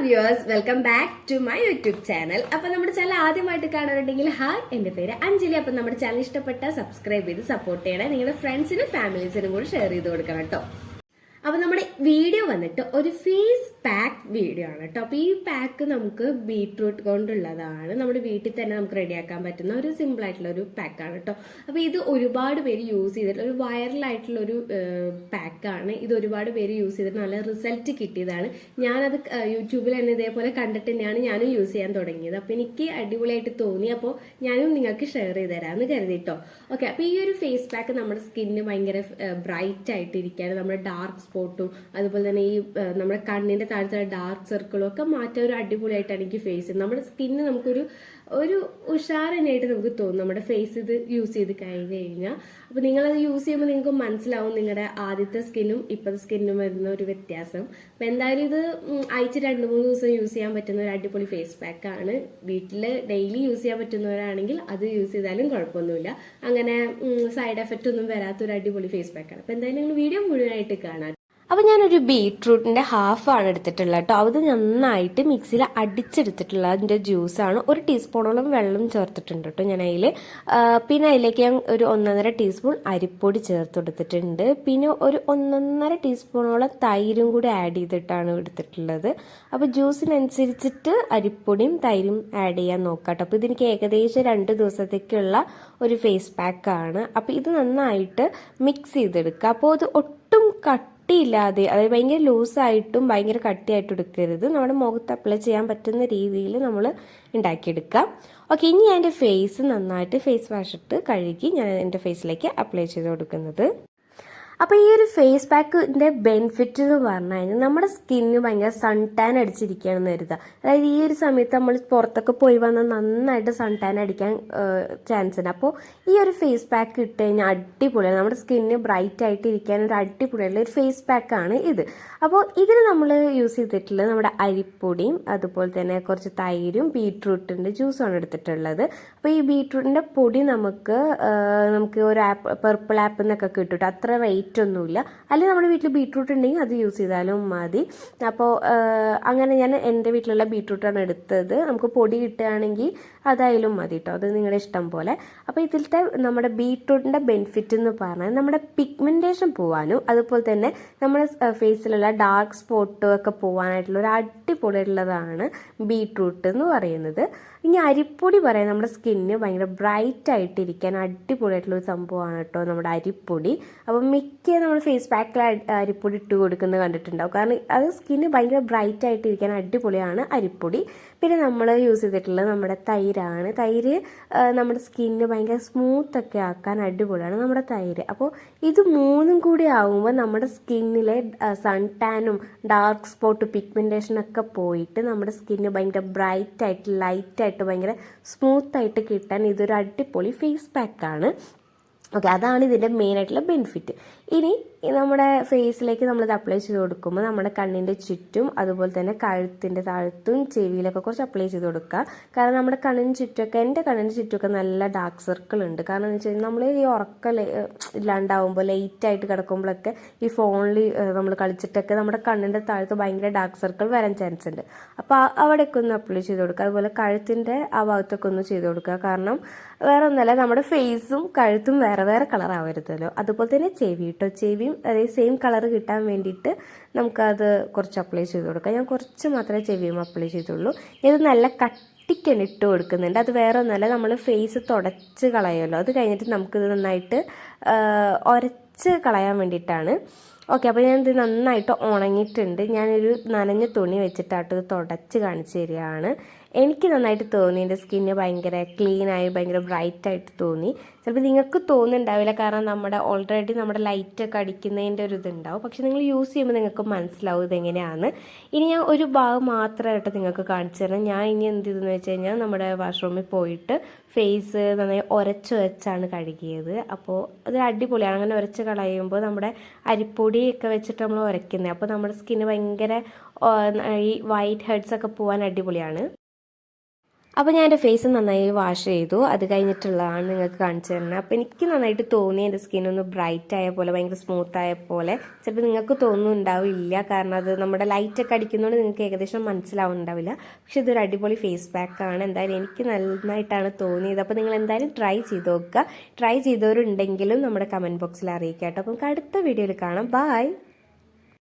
viewers, welcome back to my YouTube channel. അപ്പോൾ നമ്മുടെ channel ആദ്യമായിട്ട് കാണാറുണ്ടെങ്കിൽ ഹായ്, എൻ്റെ പേര് അഞ്ജലി. അപ്പോൾ നമ്മുടെ ചാനൽ ഇഷ്ടപ്പെട്ട സബ്സ്ക്രൈബ് ചെയ്ത് സപ്പോർട്ട് ചെയ്യണേ. നിങ്ങളുടെ ഫ്രണ്ട്സിനും ഫാമിലീസിനും കൂടി ഷെയർ ചെയ്ത് കൊടുക്കണം കേട്ടോ. അപ്പോൾ നമ്മുടെ വീഡിയോ വന്നിട്ട് ഒരു ഫേസ് പാക്ക് വീഡിയോ ആണ് കേട്ടോ. അപ്പോൾ ഈ പാക്ക് നമുക്ക് ബീട്രൂട്ട് കൊണ്ടുള്ളതാണ്. നമ്മുടെ വീട്ടിൽ തന്നെ നമുക്ക് റെഡിയാക്കാൻ പറ്റുന്ന ഒരു സിമ്പിൾ ആയിട്ടുള്ള ഒരു പാക്കാണ് കേട്ടോ. അപ്പോൾ ഇത് ഒരുപാട് പേര് യൂസ് ചെയ്തിട്ടുള്ള ഒരു വൈറലായിട്ടുള്ള ഒരു പാക്കാണ്. ഇത് ഒരുപാട് പേര് യൂസ് ചെയ്തിട്ട് നല്ല റിസൾട്ട് കിട്ടിയതാണ്. ഞാനത് യൂട്യൂബിൽ തന്നെ ഇതേപോലെ കണ്ടിട്ട് തന്നെയാണ് ഞാനും യൂസ് ചെയ്യാൻ തുടങ്ങിയത്. അപ്പോൾ എനിക്ക് അടിപൊളിയായിട്ട് തോന്നി. അപ്പോൾ ഞാനും നിങ്ങൾക്ക് ഷെയർ ചെയ്ത് തരാമെന്ന് കരുതിട്ടോ. ഓക്കെ, അപ്പോൾ ഈ ഒരു ഫേസ് പാക്ക് നമ്മുടെ സ്കിന്നിന് ഭയങ്കര ബ്രൈറ്റ് ആയിട്ടിരിക്കാൻ, നമ്മുടെ ഡാർക്ക് സ്പോട്ടും അതുപോലെ തന്നെ ഈ നമ്മുടെ കണ്ണിന്റെ താഴത്തെ ഡാർക്ക് സർക്കിളും ഒക്കെ മാറ്റാൻ ഒരു അടിപൊളിയായിട്ടാണ് എനിക്ക് ഫേസ്. നമ്മുടെ സ്കിന്ന് നമുക്കൊരു ഉഷാറിനായിട്ട് നമുക്ക് തോന്നും നമ്മുടെ ഫേസ് ഇത് യൂസ് ചെയ്ത് കഴിഞ്ഞാൽ. അപ്പോൾ നിങ്ങളത് യൂസ് ചെയ്യുമ്പോൾ നിങ്ങൾക്ക് മനസ്സിലാവും നിങ്ങളുടെ ആദ്യത്തെ സ്കിന്നും ഇപ്പോഴത്തെ സ്കിന്നും വരുന്ന ഒരു വ്യത്യാസം. അപ്പം എന്തായാലും ഇത് ആഴ്ച 2-3 ദിവസം യൂസ് ചെയ്യാൻ പറ്റുന്ന ഒരു അടിപൊളി ഫേസ് പാക്കാണ്. വീട്ടിൽ ഡെയിലി യൂസ് ചെയ്യാൻ പറ്റുന്നവരാണെങ്കിൽ അത് യൂസ് ചെയ്താലും കുഴപ്പമൊന്നുമില്ല. അങ്ങനെ സൈഡ് എഫക്റ്റ് ഒന്നും വരാത്തൊരു അടിപൊളി ഫേസ് പാക്കാണ്. അപ്പം എന്തായാലും നിങ്ങൾ വീഡിയോ മുഴുവനായിട്ട് കാണാം. അപ്പോൾ ഞാനൊരു ബീട്രൂട്ടിൻ്റെ ഹാഫാണ് എടുത്തിട്ടുള്ളത് കേട്ടോ. അത് നന്നായിട്ട് മിക്സിയിൽ അടിച്ചെടുത്തിട്ടുള്ള അതിൻ്റെ ജ്യൂസാണ്. 1 ടീസ്പൂണോളം വെള്ളം ചേർത്തിട്ടുണ്ട് കേട്ടോ ഞാൻ അതിൽ. പിന്നെ അതിലേക്ക് ഞാൻ ഒരു 1.5 ടീസ്പൂൺ അരിപ്പൊടി ചേർത്ത് കൊടുത്തിട്ടുണ്ട്. പിന്നെ ഒരു 1.5 ടീസ്പൂണോളം തൈരും കൂടി ആഡ് ചെയ്തിട്ടാണ് എടുത്തിട്ടുള്ളത്. അപ്പോൾ ജ്യൂസിനനുസരിച്ചിട്ട് അരിപ്പൊടിയും തൈരും ആഡ് ചെയ്യാൻ നോക്കാം കേട്ടോ. അപ്പോൾ ഇതെനിക്ക് ഏകദേശം 2 ദിവസത്തേക്കുള്ള ഒരു ഫേസ് പാക്കാണ്. അപ്പോൾ ഇത് നന്നായിട്ട് മിക്സ് ചെയ്തെടുക്കുക. അപ്പോൾ അത് ഒട്ടും കട്ടിയില്ലാതെ, അതായത് ഭയങ്കര ലൂസായിട്ടും ഭയങ്കര കട്ടിയായിട്ടും എടുക്കരുത്. നമ്മുടെ മുഖത്ത് അപ്ലൈ ചെയ്യാൻ പറ്റുന്ന രീതിയിൽ നമ്മൾ ഉണ്ടാക്കിയെടുക്കാം. ഓക്കെ, ഇനി ഞാൻ എൻ്റെ ഫേസ് നന്നായിട്ട് ഫേസ് വാഷ് ഇട്ട് കഴുകി ഞാൻ എൻ്റെ ഫേസിലേക്ക് അപ്ലൈ ചെയ്ത് കൊടുക്കുന്നത്. അപ്പോൾ ഈ ഒരു ഫേസ് പാക്കിൻ്റെ ബെനിഫിറ്റ് എന്ന് പറഞ്ഞു കഴിഞ്ഞാൽ നമ്മുടെ സ്കിന്ന് ഭയങ്കര സൺ ടാൻ അടിച്ചിരിക്കുകയാണെന്ന് കരുതുക. അതായത് ഈ ഒരു സമയത്ത് നമ്മൾ പുറത്തൊക്കെ പോയി വന്നാൽ നന്നായിട്ട് സൺ ടാൻ അടിക്കാൻ ചാൻസ് ഉണ്ട്. അപ്പോൾ ഈ ഒരു ഫേസ് പാക്ക് ഇട്ട് കഴിഞ്ഞാൽ അടിപൊളിയാണ്. നമ്മുടെ സ്കിന്ന് ബ്രൈറ്റ് ആയിട്ട് ഇരിക്കാൻ ഒരു അടിപൊളിയുള്ള ഒരു ഫേസ് പാക്കാണ് ഇത്. അപ്പോൾ ഇതിന് നമ്മൾ യൂസ് ചെയ്തിട്ടുള്ളത് നമ്മുടെ അരിപ്പൊടിയും അതുപോലെ തന്നെ കുറച്ച് തൈരും ബീട്രൂട്ടിൻ്റെ ജ്യൂസുമാണ് എടുത്തിട്ടുള്ളത്. അപ്പോൾ ഈ ബീട്രൂട്ടിൻ്റെ പൊടി നമുക്ക് ഒരു പർപ്പിൾ ആപ്പിൽ നിന്നൊക്കെ കിട്ടും. അത്ര റേറ്റ് ഒന്നുമില്ല. അല്ലെങ്കിൽ നമ്മുടെ വീട്ടിൽ ബീട്രൂട്ട് ഉണ്ടെങ്കിൽ അത് യൂസ് ചെയ്താലും മതി. അപ്പോൾ അങ്ങനെ ഞാൻ എൻ്റെ വീട്ടിലുള്ള ബീട്രൂട്ടാണ് എടുത്തത്. നമുക്ക് പൊടി കിട്ടുകയാണെങ്കിൽ അതായാലും മതി കേട്ടോ, അത് നിങ്ങളുടെ ഇഷ്ടം പോലെ. അപ്പോൾ ഇതിലത്തെ നമ്മുടെ ബീട്രൂട്ടിൻ്റെ ബെനിഫിറ്റ് എന്ന് പറഞ്ഞാൽ നമ്മുടെ പിഗ്മെൻറ്റേഷൻ പോവാനും അതുപോലെ തന്നെ നമ്മുടെ ഫേസിലുള്ള ഡാർക്ക് സ്പോട്ടും ഒക്കെ പോകാനായിട്ടുള്ള ഒരു അടിപൊളിയുള്ളതാണ് ബീട്രൂട്ട് എന്ന് പറയുന്നത്. ഇനി അരിപ്പൊടി പറയാം, നമ്മുടെ സ്കിന്ന് ഭയങ്കര ബ്രൈറ്റ് ആയിട്ടിരിക്കാൻ അടിപൊളിയായിട്ടുള്ള ഒരു സംഭവമാണ് കേട്ടോ നമ്മുടെ അരിപ്പൊടി. അപ്പം മിക്ക നമ്മൾ ഫേസ് പാക്കിൽ അരിപ്പൊടി ഇട്ട് കൊടുക്കുന്നത് കണ്ടിട്ടുണ്ടാവും. കാരണം അത് സ്കിന്ന് ഭയങ്കര ബ്രൈറ്റ് ആയിട്ടിരിക്കാൻ അടിപൊളിയാണ് അരിപ്പൊടി. പിന്നെ നമ്മൾ യൂസ് ചെയ്തിട്ടുള്ളത് നമ്മുടെ തൈരാണ്. തൈര് നമ്മുടെ സ്കിന്ന് ഭയങ്കര സ്മൂത്തൊക്കെ ആക്കാൻ അടിപൊളിയാണ് നമ്മുടെ തൈര്. അപ്പോൾ ഇത് മൂന്നും കൂടി ആകുമ്പോൾ നമ്മുടെ സ്കിന്നിലെ സൺ ടാനും ഡാർക്ക് സ്പോട്ട് പിഗ്മെൻറ്റേഷനൊക്കെ പോയിട്ട് നമ്മുടെ സ്കിന്ന് ഭയങ്കര ബ്രൈറ്റ് ആയിട്ട് ലൈറ്റായിട്ട് ഭയങ്കര സ്മൂത്തായിട്ട് കിട്ടാൻ ഇതൊരു അടിപൊളി ഫേസ് പാക്കാണ്. ഓക്കെ, അതാണ് ഇതിൻ്റെ മെയിനായിട്ടുള്ള ബെനിഫിറ്റ്. ഇനി നമ്മുടെ ഫേസിലേക്ക് നമ്മളിത് അപ്ലൈ ചെയ്ത് കൊടുക്കുമ്പോൾ നമ്മുടെ കണ്ണിൻ്റെ ചുറ്റും അതുപോലെ തന്നെ കഴുത്തിൻ്റെ താഴത്തും ചെവിയിലൊക്കെ കുറച്ച് അപ്ലൈ ചെയ്ത് കൊടുക്കുക. കാരണം നമ്മുടെ കണ്ണിന് ചുറ്റുമൊക്കെ, എൻ്റെ കണ്ണിൻ്റെ ചുറ്റുമൊക്കെ നല്ല ഡാർക്ക് സർക്കിൾ ഉണ്ട്. കാരണം എന്ന് വെച്ച് കഴിഞ്ഞാൽ നമ്മൾ ഈ ഉറക്കം ഇല്ലാണ്ടാവുമ്പോൾ ലേറ്റായിട്ട് കിടക്കുമ്പോഴൊക്കെ ഈ ഫോണിൽ നമ്മൾ കളിച്ചിട്ടൊക്കെ നമ്മുടെ കണ്ണിൻ്റെ താഴത്ത് ഭയങ്കര ഡാർക്ക് സർക്കിൾ വരാൻ ചാൻസ് ഉണ്ട്. അപ്പോൾ അവിടെയൊക്കെ ഒന്ന് അപ്ലൈ ചെയ്ത് കൊടുക്കുക. അതുപോലെ കഴുത്തിൻ്റെ ആ ഭാഗത്തൊക്കെ ഒന്ന് ചെയ്ത് കൊടുക്കുക. കാരണം വേറെ ഒന്നല്ല, നമ്മുടെ ഫേസും കഴുത്തും വേറെ വേറെ കളർ ആവരുതല്ലോ. അതുപോലെ തന്നെ ചെവിയും അതായത് സെയിം കളർ കിട്ടാൻ വേണ്ടിയിട്ട് നമുക്കത് കുറച്ച് അപ്ലൈ ചെയ്ത് കൊടുക്കാം. ഞാൻ കുറച്ച് മാത്രമേ ചെവിയും അപ്ലൈ ചെയ്തുള്ളൂ. ഇത് നല്ല കട്ടിക്കന്നെ ഇട്ട് കൊടുക്കുന്നുണ്ട്. അത് വേറെ ഒന്നല്ല, നമ്മൾ ഫേസ് തുടച്ച് കളയുമല്ലോ, അത് കഴിഞ്ഞിട്ട് നമുക്കിത് നന്നായിട്ട് ഉരച്ച് കളയാൻ വേണ്ടിയിട്ടാണ്. ഓക്കെ, അപ്പോൾ ഞാനിത് നന്നായിട്ട് ഉണങ്ങിയിട്ടുണ്ട്. ഞാനൊരു നനഞ്ഞ തുണി വെച്ചിട്ടായിട്ട് ഇത് തുടച്ച് കാണിച്ചു തരികയാണ്. എനിക്ക് നന്നായിട്ട് തോന്നി, എൻ്റെ സ്കിന്ന് ഭയങ്കര ക്ലീനായി ഭയങ്കര ബ്രൈറ്റായിട്ട് തോന്നി. ചിലപ്പോൾ നിങ്ങൾക്ക് തോന്നുന്നുണ്ടാവില്ല, കാരണം ഓൾറെഡി നമ്മുടെ ലൈറ്റൊക്കെ അടിക്കുന്നതിൻ്റെ ഒരു ഇതുണ്ടാവും. പക്ഷെ നിങ്ങൾ യൂസ് ചെയ്യുമ്പോൾ നിങ്ങൾക്ക് മനസ്സിലാവും ഇതെങ്ങനെയാണ്. ഇനി ഞാൻ ഒരു ഭാഗം മാത്രമായിട്ട് നിങ്ങൾക്ക് കാണിച്ചു തരാം. ഞാൻ ഇനി എന്ത് ചെയ്തെന്ന് വെച്ച് കഴിഞ്ഞാൽ നമ്മുടെ വാഷ്റൂമിൽ പോയിട്ട് ഫേസ് നന്നായി ഉരച്ച് വെച്ചാണ് കഴുകിയത്. അപ്പോൾ അത് അടിപൊളിയാണ്. അങ്ങനെ ഉരച്ച് കളയുമ്പോൾ നമ്മുടെ അരിപ്പൊടിയൊക്കെ വെച്ചിട്ട് നമ്മൾ ഉരയ്ക്കുന്നത്. അപ്പോൾ നമ്മുടെ സ്കിന്ന് ഭയങ്കര ഈ വൈറ്റ് ഹെഡ്സ് ഒക്കെ പോകാൻ അടിപൊളിയാണ്. അപ്പോൾ ഞാൻ എൻ്റെ ഫേസ് നന്നായി വാഷ് ചെയ്തു. അത് കഴിഞ്ഞിട്ടുള്ളതാണ് നിങ്ങൾക്ക് കാണിച്ചു തരുന്നത്. അപ്പോൾ എനിക്ക് നന്നായിട്ട് തോന്നി എൻ്റെ സ്കിന്നൊന്ന് ബ്രൈറ്റ് ആയ പോലെ, ഭയങ്കര സ്മൂത്ത് ആയ പോലെ. ചിലപ്പോൾ നിങ്ങൾക്ക് തോന്നുന്നുണ്ടാവില്ല, കാരണം അത് നമ്മുടെ ലൈറ്റൊക്കെ അടിക്കുന്നതുകൊണ്ട് നിങ്ങൾക്ക് ഏകദേശം മനസ്സിലാവുന്നുണ്ടാവില്ല. പക്ഷെ ഇതൊരു അടിപൊളി ഫേസ് പാക്കാണ്. എന്തായാലും എനിക്ക് നന്നായിട്ടാണ് തോന്നിയത്. അപ്പോൾ നിങ്ങൾ എന്തായാലും ട്രൈ ചെയ്ത് നോക്കുക. ട്രൈ ചെയ്തവരുണ്ടെങ്കിലും നമ്മുടെ കമൻറ്റ് ബോക്സിൽ അറിയിക്കാം കേട്ടോ. അപ്പം അടുത്ത വീഡിയോയിൽ കാണാം. ബൈ.